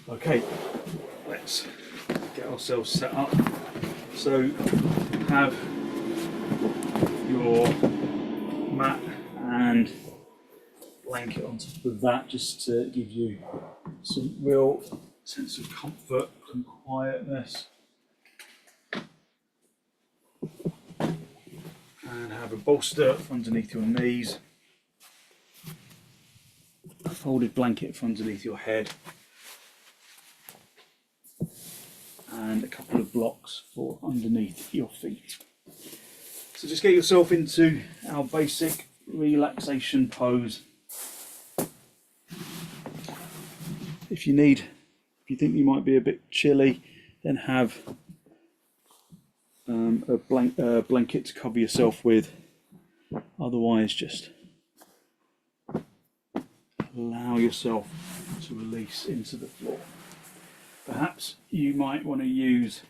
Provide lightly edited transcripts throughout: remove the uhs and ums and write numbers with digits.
Okay, let's get ourselves set up. So have your mat and blanket on top of that, just to give you some real sense of comfort and quietness. And have a bolster underneath your knees, a folded blanket for underneath your head, and a couple of blocks for underneath your feet. So just get yourself into our basic relaxation pose. If you think you might be a bit chilly, then have a blanket to cover yourself with. Otherwise, just allow yourself to release into the floor. Perhaps you might want to use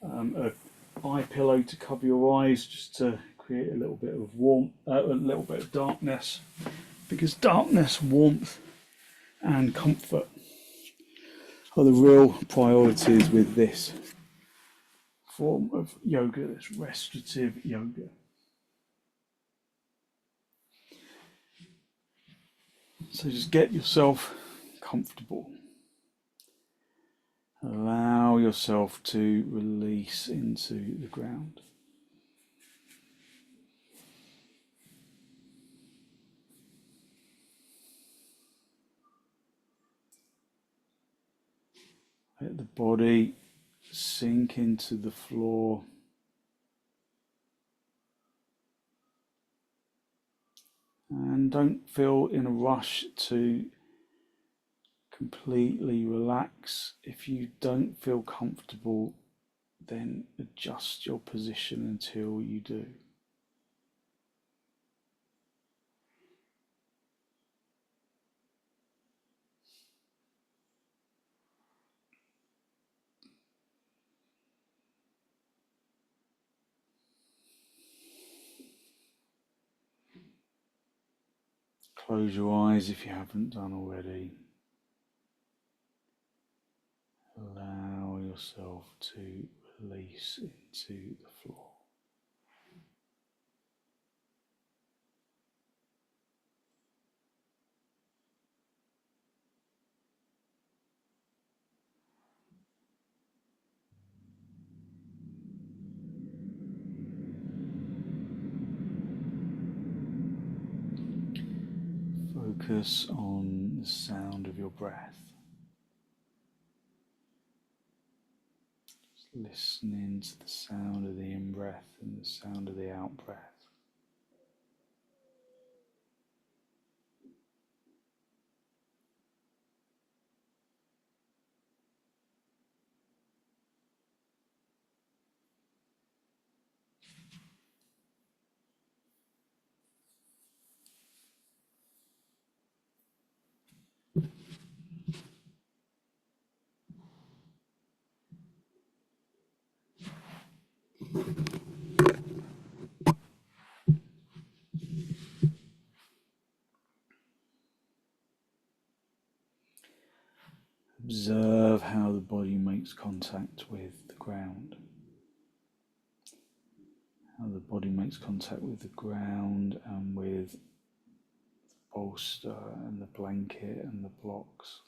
a eye pillow to cover your eyes, just to create a little bit of warmth, a little bit of darkness, because darkness, warmth and comfort are the real priorities with this form of yoga, this restorative yoga. So just get yourself comfortable. Allow yourself to release into the ground. Let the body sink into the floor. And don't feel in a rush to completely relax. If you don't feel comfortable, then adjust your position until you do. Close your eyes if you haven't done already. Allow yourself to release into the floor. Focus on the sound of your breath. Just listening to the sound of the in-breath and the sound of the out-breath. Observe how the body makes contact with the ground. How the body makes contact with the ground and with the bolster and the blanket and the blocks.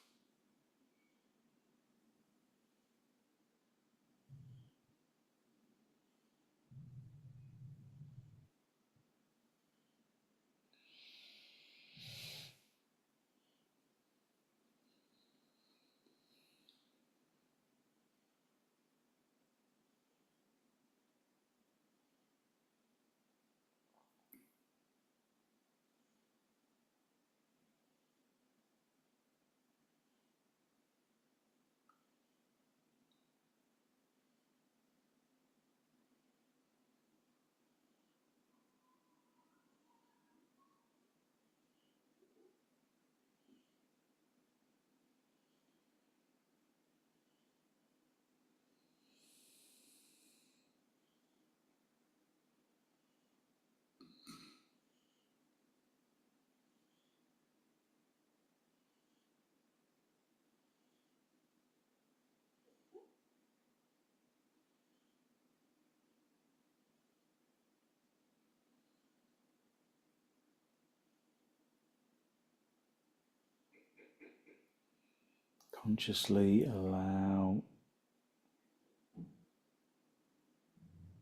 Consciously allow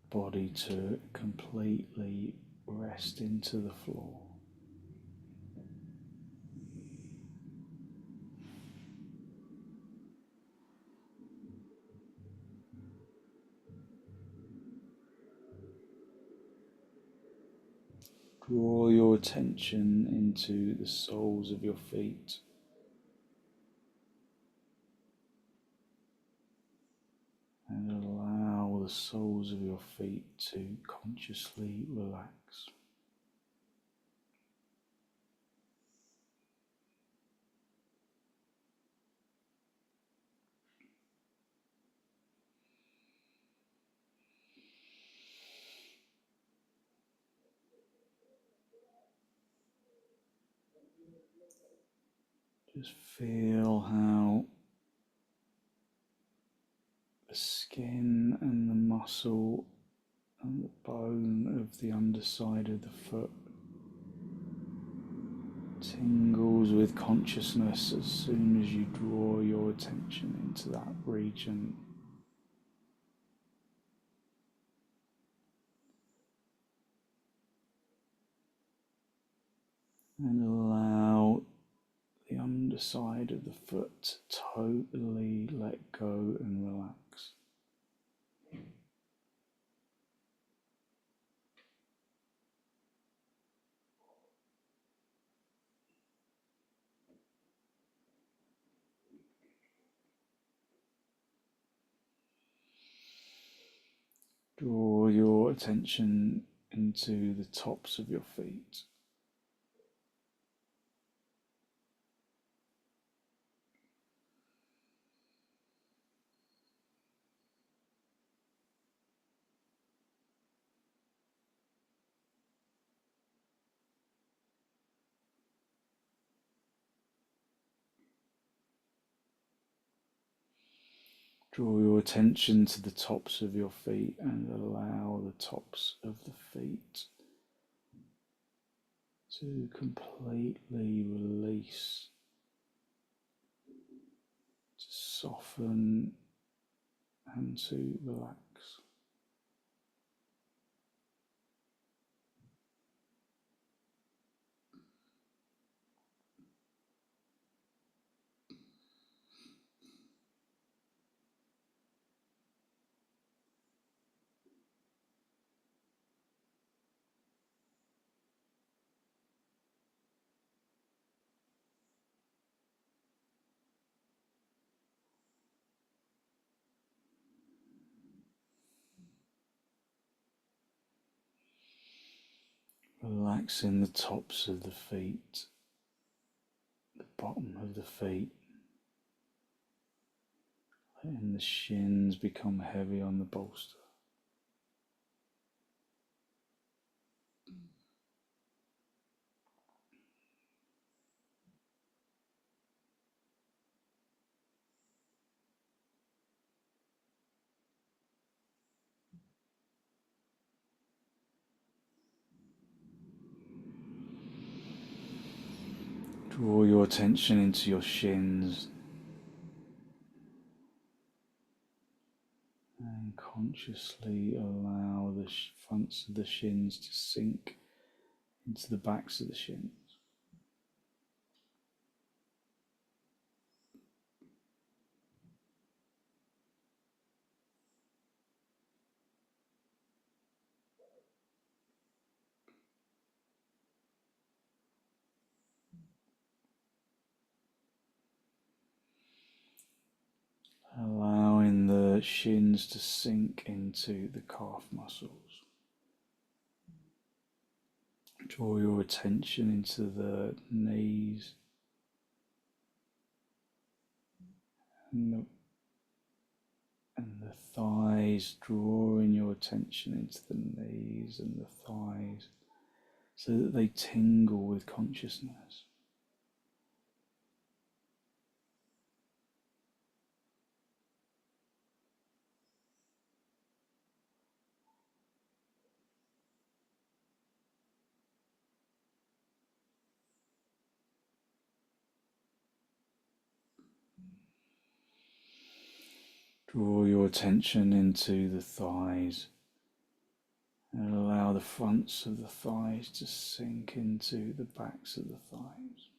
body to completely rest into the floor. Draw your attention into the soles of your feet. And allow the soles of your feet to consciously relax. Just feel how the skin and the muscle and the bone of the underside of the foot tingles with consciousness as soon as you draw your attention into that region. And allow the underside of the foot to totally let go and relax. Draw your attention into the tops of your feet. Draw your attention to the tops of your feet and allow the tops of the feet to completely release, to soften and to relax. Relaxing the tops of the feet, the bottom of the feet, letting the shins become heavy on the bolster. Draw your attention into your shins and consciously allow the fronts of the shins to sink into the backs of the shins. Allowing the shins to sink into the calf muscles. Draw your attention into the knees and the thighs, drawing your attention into the knees and the thighs so that they tingle with consciousness. Draw your attention into the thighs and allow the fronts of the thighs to sink into the backs of the thighs.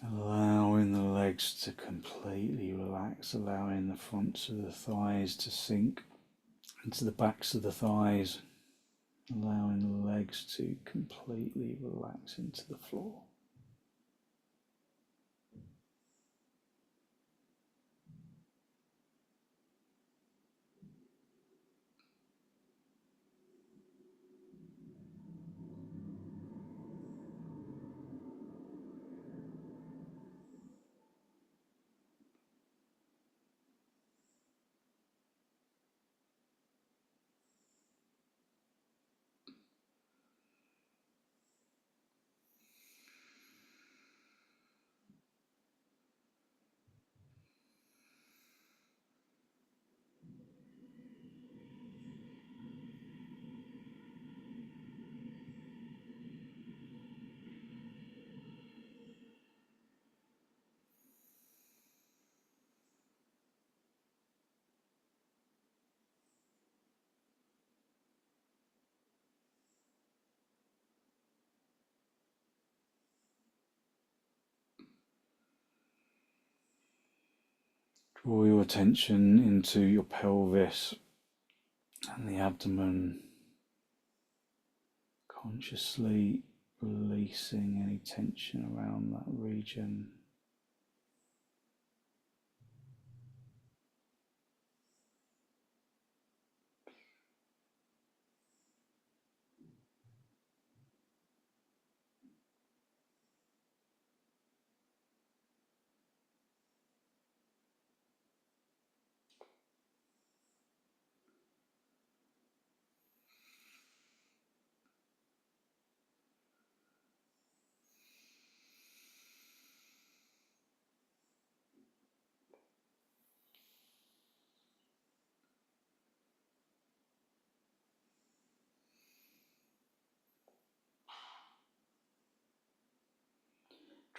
Allowing the legs to completely relax, allowing the fronts of the thighs to sink into the backs of the thighs, allowing the legs to completely relax into the floor. Draw your attention into your pelvis and the abdomen, consciously releasing any tension around that region.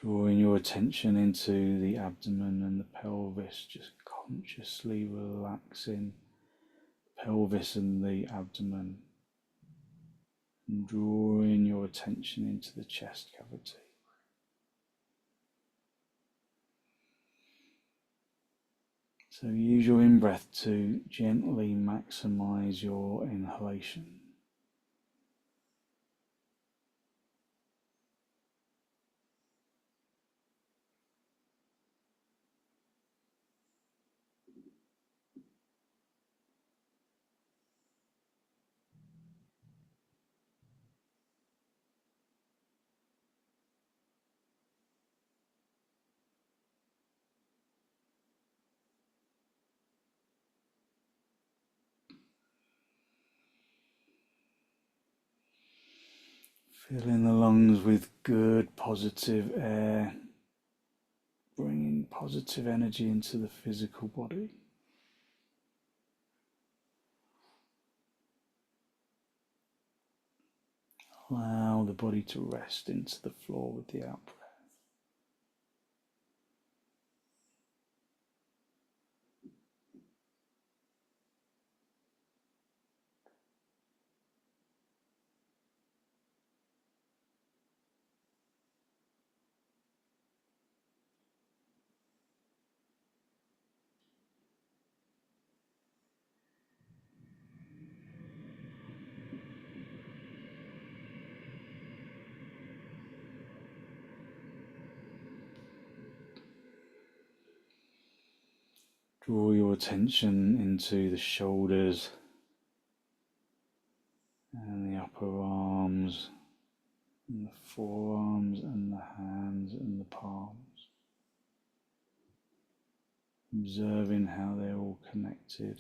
Drawing your attention into the abdomen and the pelvis, just consciously relaxing the pelvis and the abdomen, and drawing your attention into the chest cavity. So use your in-breath to gently maximize your inhalation. Filling the lungs with good positive air, bringing positive energy into the physical body. Allow the body to rest into the floor with the out breath. Draw your attention into the shoulders and the upper arms, and the forearms and the hands and the palms, observing how they're all connected.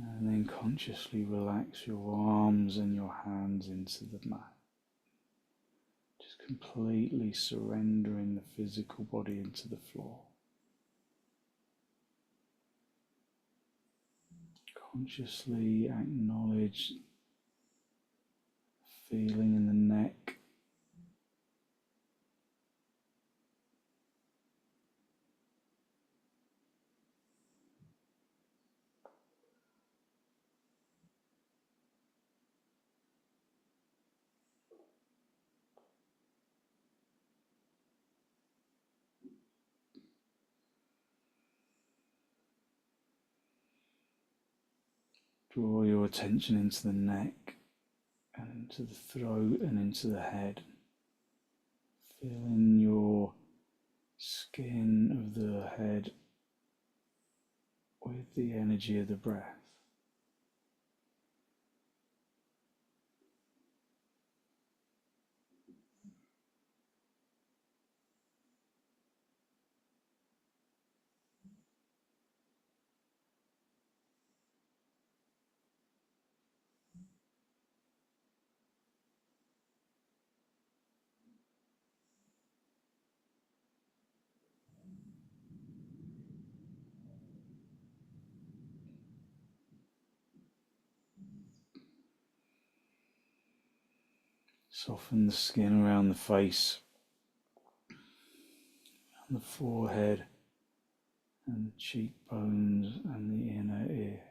And then consciously relax your arms and your hands into the mat. Just completely surrendering the physical body into the floor. Consciously acknowledge feeling in the neck, draw your attention into the neck and into the throat and into the head. Feeling your skin of the head with the energy of the breath. Soften the skin around the face, and the forehead, and the cheekbones, and the inner ear.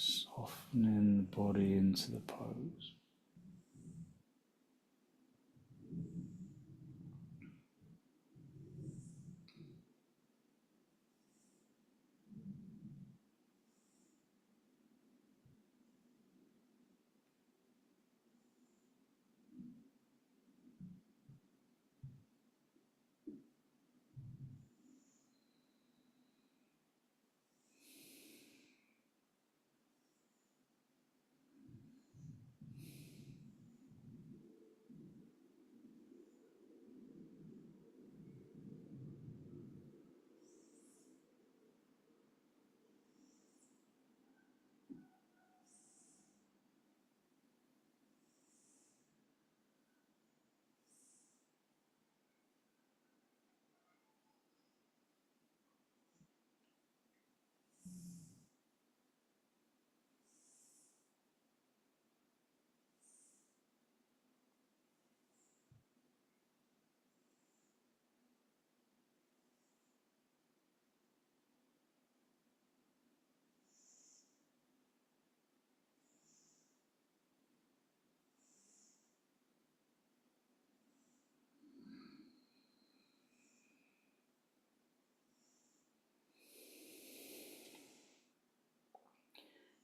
Softening the body into the pose.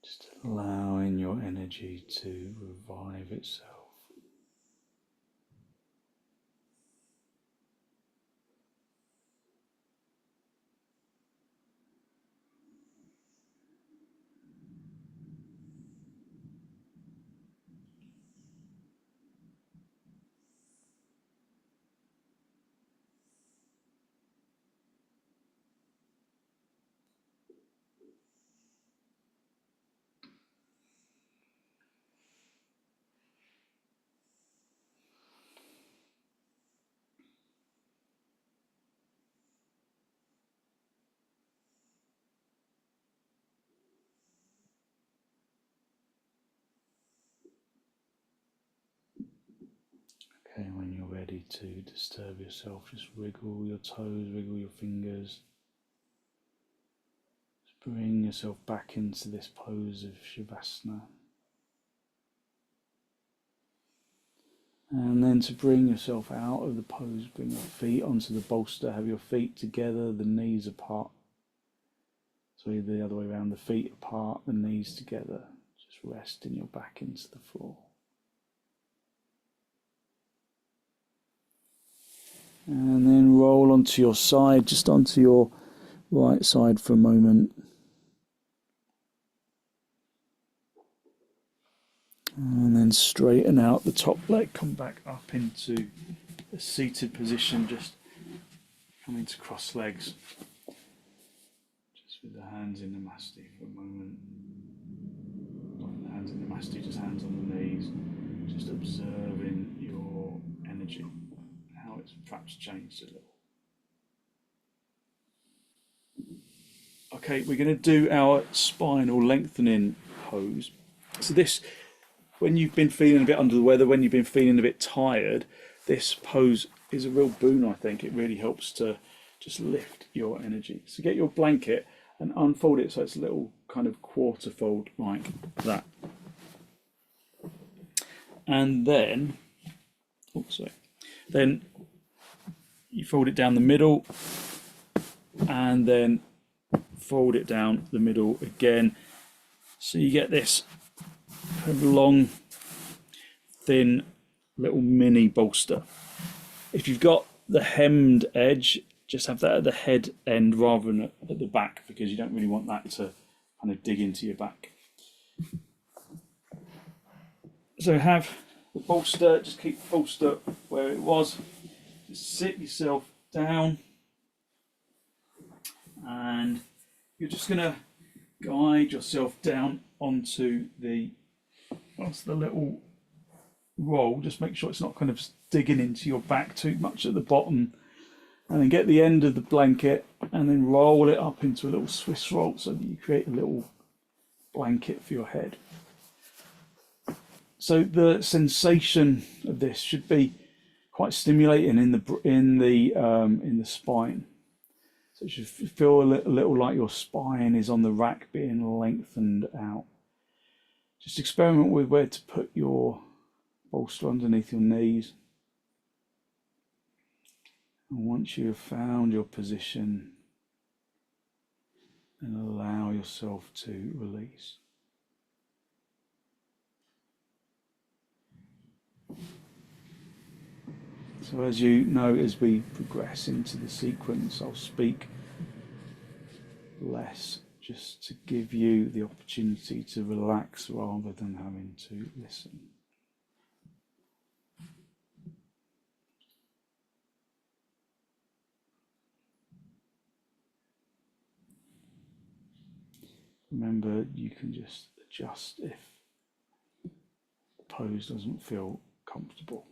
Just allowing your energy to revive itself. Okay, when you're ready to disturb yourself, just wriggle your toes, wriggle your fingers. Just bring yourself back into this pose of Shavasana. And then to bring yourself out of the pose, bring your feet onto the bolster, have your feet together, the knees apart. So the other way around, the feet apart, the knees together. Just resting your back into the floor. And then roll onto your side, just onto your right side for a moment. And then straighten out the top leg, come back up into a seated position, just coming to cross legs. Just with the hands in Namaste for a moment. Not the hands in Namaste, just hands on the knees. Just observing your energy, how it's perhaps changed a little. Okay, we're going to do our spinal lengthening pose. So this, when you've been feeling a bit under the weather, when you've been feeling a bit tired, this pose is a real boon, I think. It really helps to just lift your energy. So get your blanket and unfold it so it's a little kind of quarter fold like that. And then, then you fold it down the middle and then fold it down the middle again. So you get this kind of long, thin, little mini bolster. If you've got the hemmed edge, just have that at the head end rather than at the back, because you don't really want that to kind of dig into your back. So have the bolster, just keep the bolster where it was. Just sit yourself down and you're just going to guide yourself down onto the little roll. Just make sure it's not kind of digging into your back too much at the bottom, and then get the end of the blanket and then roll it up into a little Swiss roll so that you create a little blanket for your head. So the sensation of this should be quite stimulating in the spine. So it should feel a little like your spine is on the rack being lengthened out. Just experiment with where to put your bolster underneath your knees. And once you have found your position, then allow yourself to release. So as you know, as we progress into the sequence, I'll speak less, just to give you the opportunity to relax rather than having to listen. Remember, you can just adjust if the pose doesn't feel comfortable.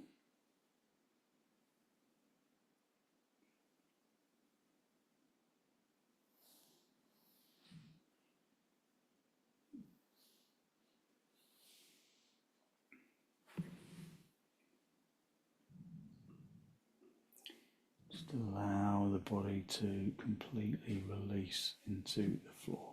Just allow the body to completely release into the floor.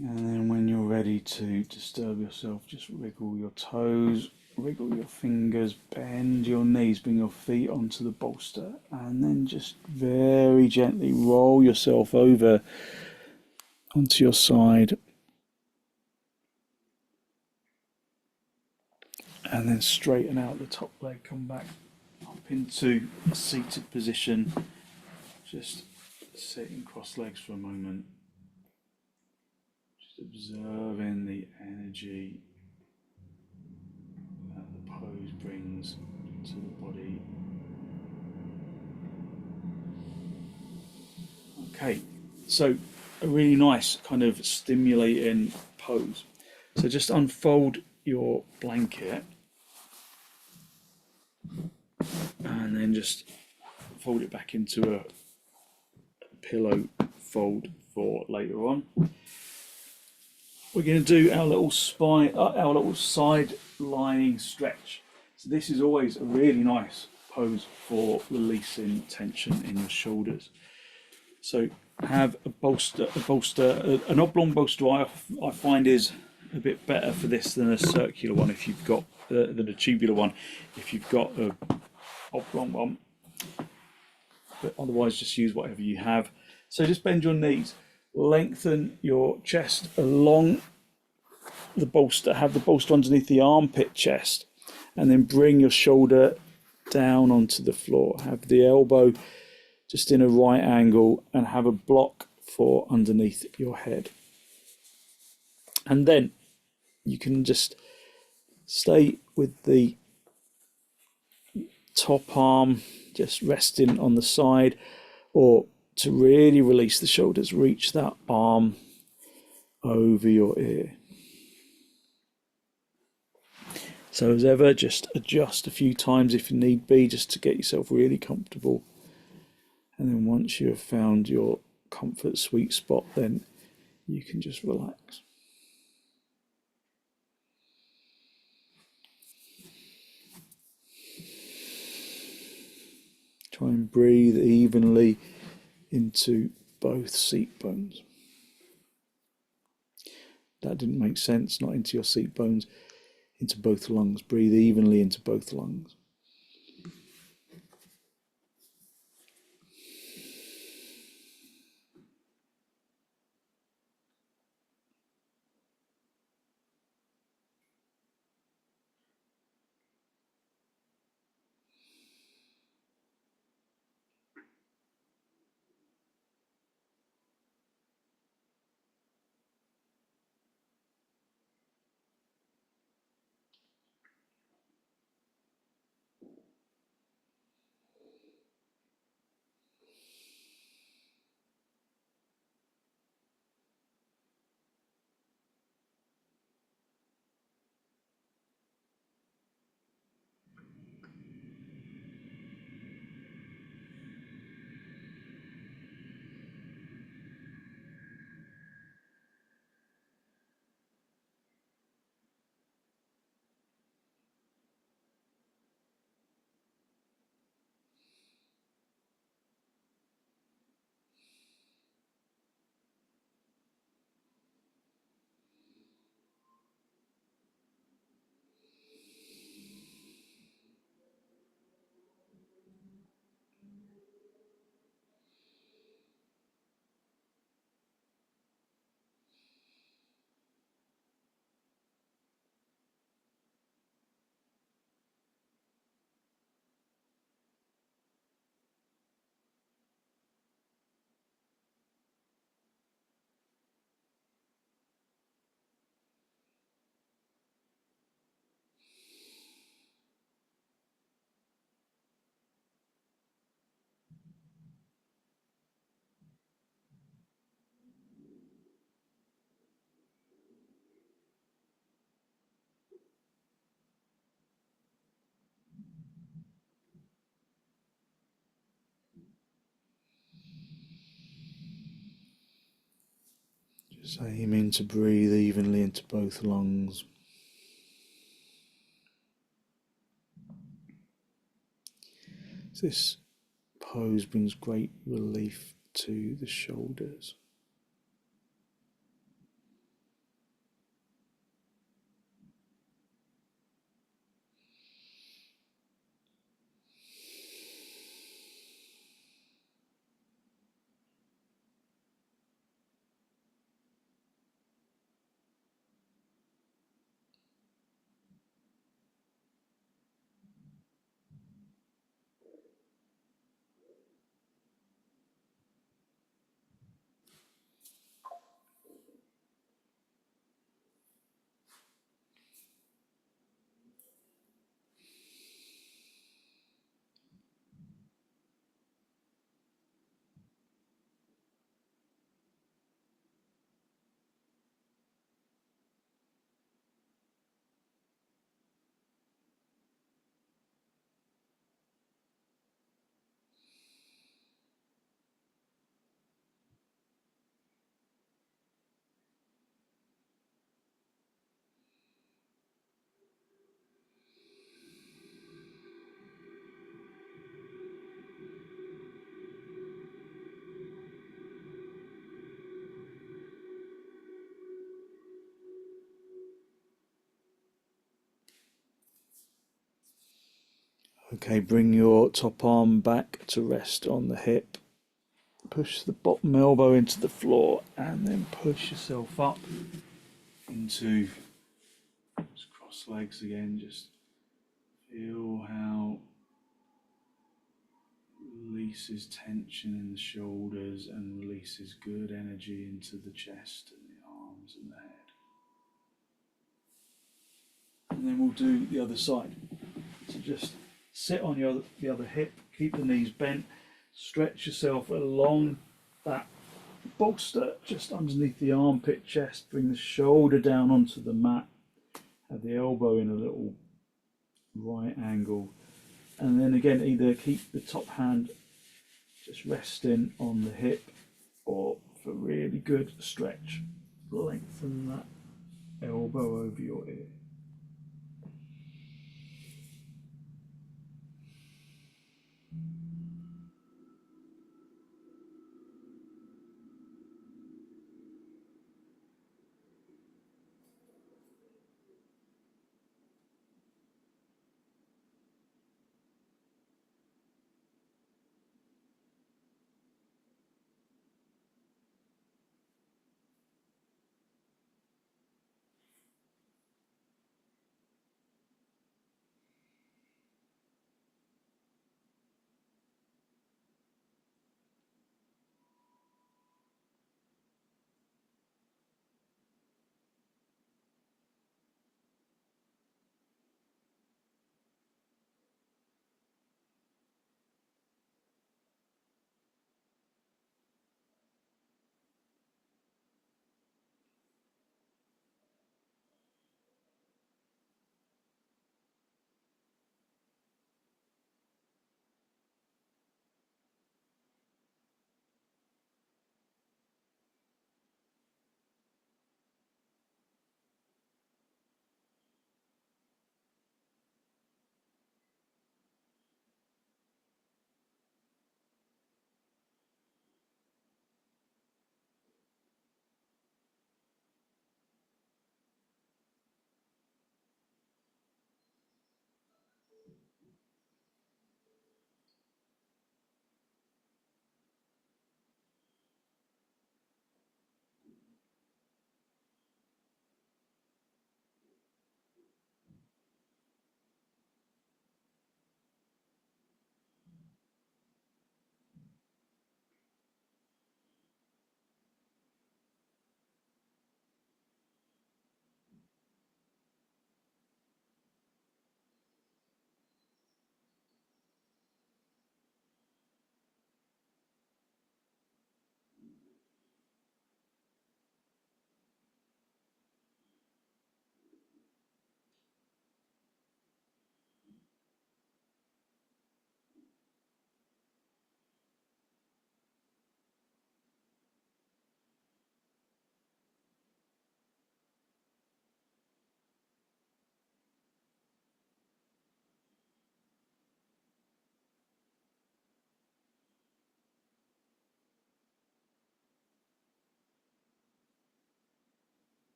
And then when you're ready to disturb yourself, just wriggle your toes, wriggle your fingers, bend your knees, bring your feet onto the bolster, and then just very gently roll yourself over onto your side. And then straighten out the top leg, come back up into a seated position, just sitting cross legs for a moment. Observing the energy that the pose brings to the body. Okay, so a really nice kind of stimulating pose. So just unfold your blanket and then just fold it back into a pillow fold for later on. We're going to do our little spine, our little side lying stretch. So this is always a really nice pose for releasing tension in your shoulders. So have a bolster, an oblong bolster. I find is a bit better for this than a circular one. If you've got than a tubular one, if you've got a oblong one, but otherwise just use whatever you have. So just bend your knees. Lengthen your chest along the bolster, have the bolster underneath the armpit chest, and then bring your shoulder down onto the floor. Have the elbow just in a right angle and have a block for underneath your head. And then you can just stay with the top arm just resting on the side, or to really release the shoulders, reach that arm over your ear. So as ever, just adjust a few times if need be, just to get yourself really comfortable. And then once you have found your comfort sweet spot, then you can just relax. Try and breathe evenly into both seat bones. That didn't make sense, not into your seat bones, into both lungs. Breathe evenly into both lungs. Just aiming to breathe evenly into both lungs. This pose brings great relief to the shoulders. Okay, bring your top arm back to rest on the hip. Push the bottom elbow into the floor and then push yourself up into cross legs again. Just feel how releases tension in the shoulders and releases good energy into the chest and the arms and the head. And then we'll do the other side. So just sit on the other hip, keep the knees bent, stretch yourself along that bolster just underneath the armpit chest, bring the shoulder down onto the mat, have the elbow in a little right angle, and then again either keep the top hand just resting on the hip, or for really good stretch, lengthen that elbow over your ear.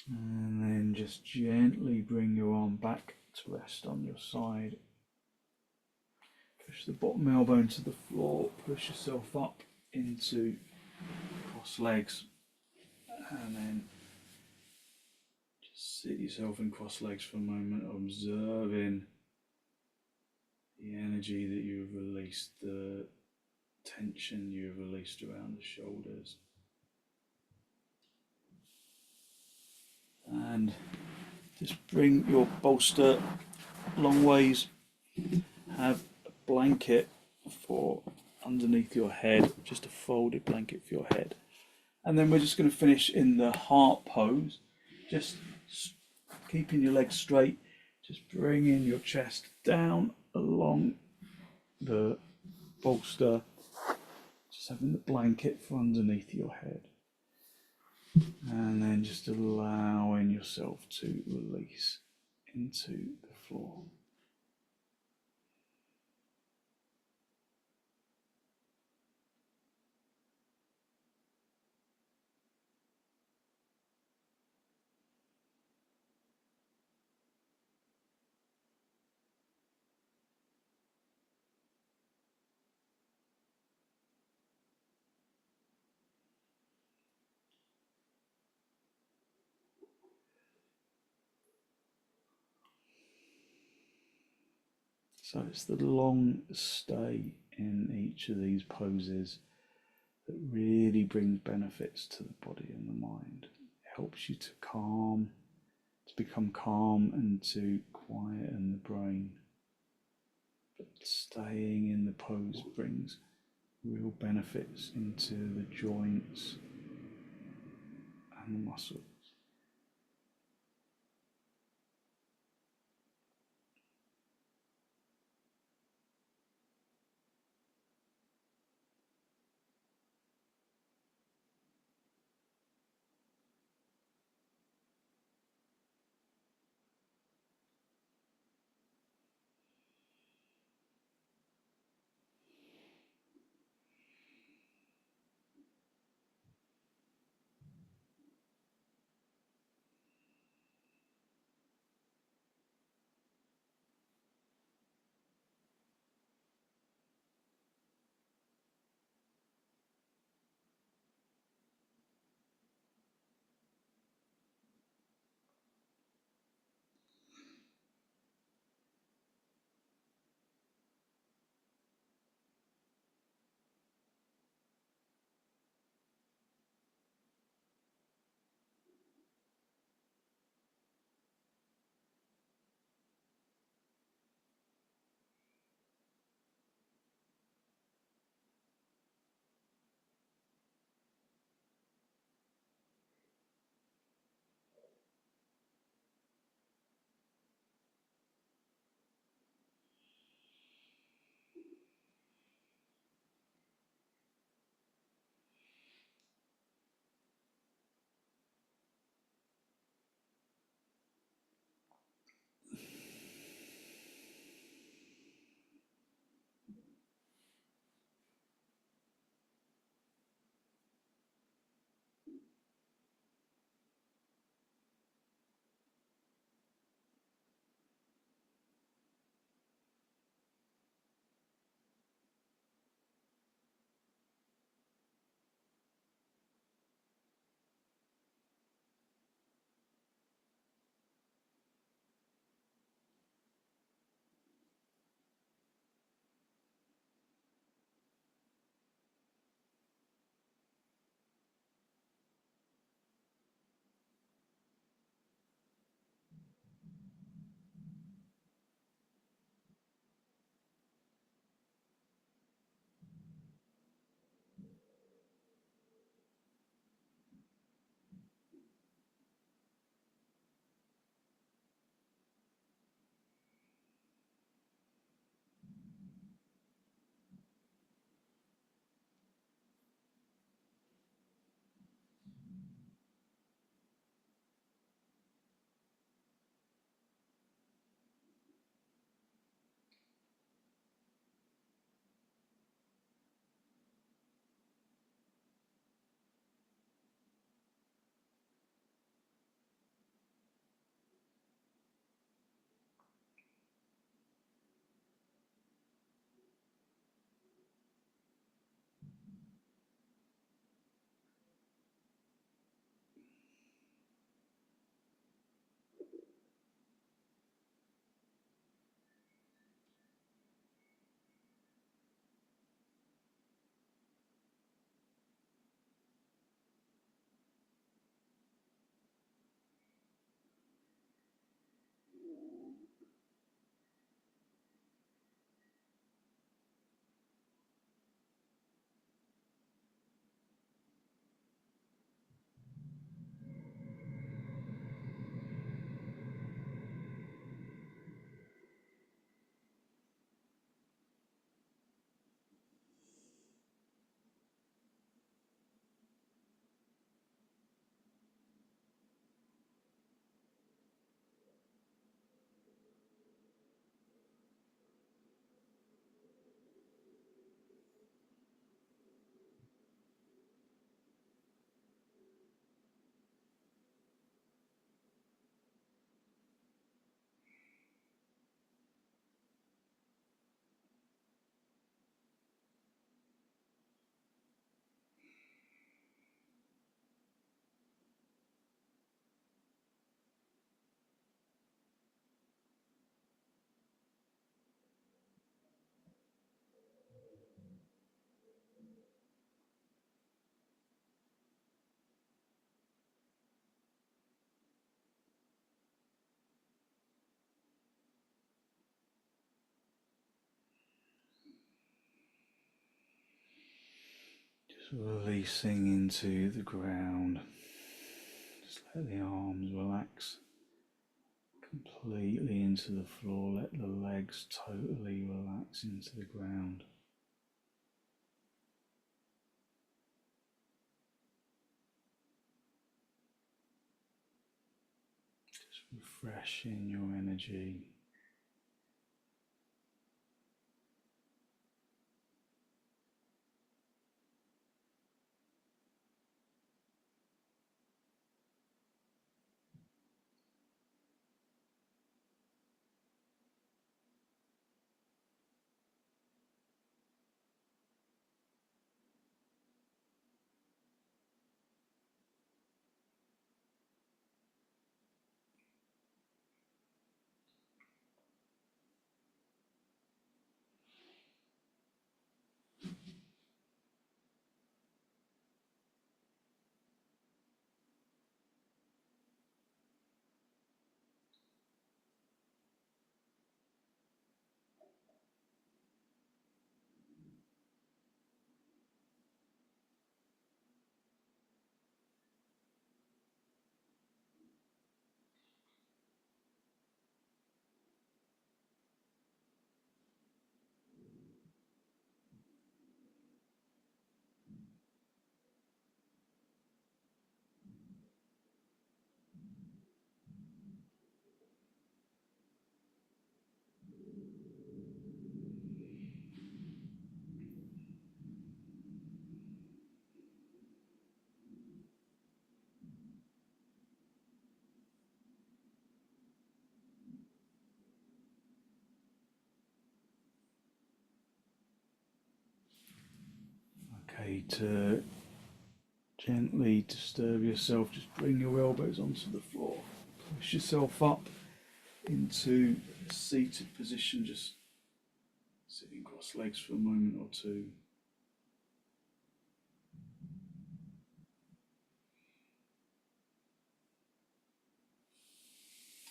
And then just gently bring your arm back to rest on your side. Push the bottom elbow into the floor, push yourself up into cross legs, and then just sit yourself in cross legs for a moment, observing the energy that you've released, the tension you've released around the shoulders. And just bring your bolster long ways. Have a blanket for underneath your head, just a folded blanket for your head. And then we're just going to finish in the heart pose, just keeping your legs straight, just bringing your chest down along the bolster, just having the blanket for underneath your head. And then just allowing yourself to release into the floor. So it's the long stay in each of these poses that really brings benefits to the body and the mind. It helps you to calm, to become calm, and to quieten the brain. But staying in the pose brings real benefits into the joints and the muscles. Releasing into the ground. Just let the arms relax completely into the floor. Let the legs totally relax into the ground. Just refreshing your energy. Okay, to gently disturb yourself, just bring your elbows onto the floor. Push yourself up into a seated position, just sitting cross legs for a moment or two.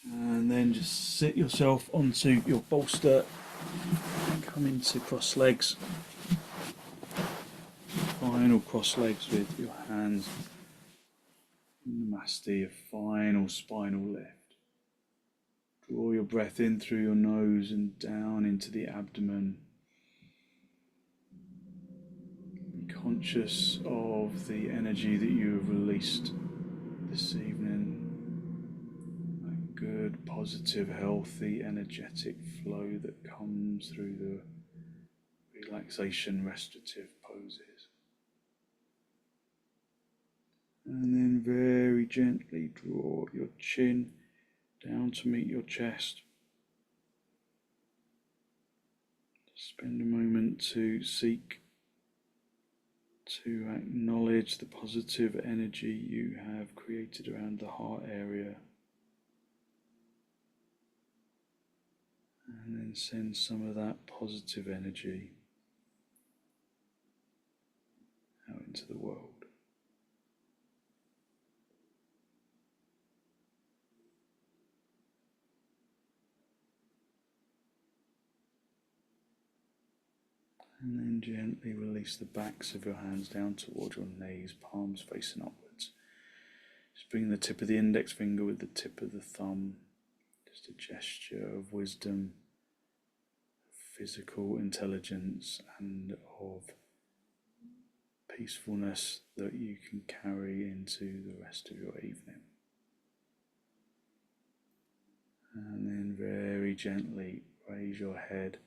And then just sit yourself onto your bolster, come into cross legs. Final cross legs with your hands. Namaste, a final spinal lift. Draw your breath in through your nose and down into the abdomen. Be conscious of the energy that you have released this evening. That good, positive, healthy, energetic flow that comes through the relaxation, restorative poses. And then very gently draw your chin down to meet your chest. Spend a moment to seek to acknowledge the positive energy you have created around the heart area. And then send some of that positive energy out into the world. And then gently release the backs of your hands down towards your knees, palms facing upwards. Just bring the tip of the index finger with the tip of the thumb. Just a gesture of wisdom, physical intelligence, and of peacefulness that you can carry into the rest of your evening. And then very gently raise your head.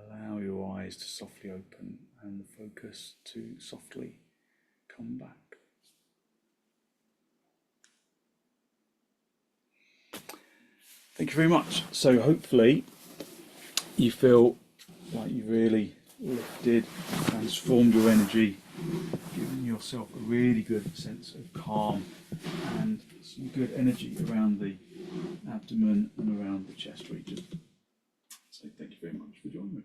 Allow your eyes to softly open and the focus to softly come back. Thank you very much. So hopefully you feel like you've really lifted, transformed your energy, given yourself a really good sense of calm and some good energy around the abdomen and around the chest region. So thank you very much for joining me.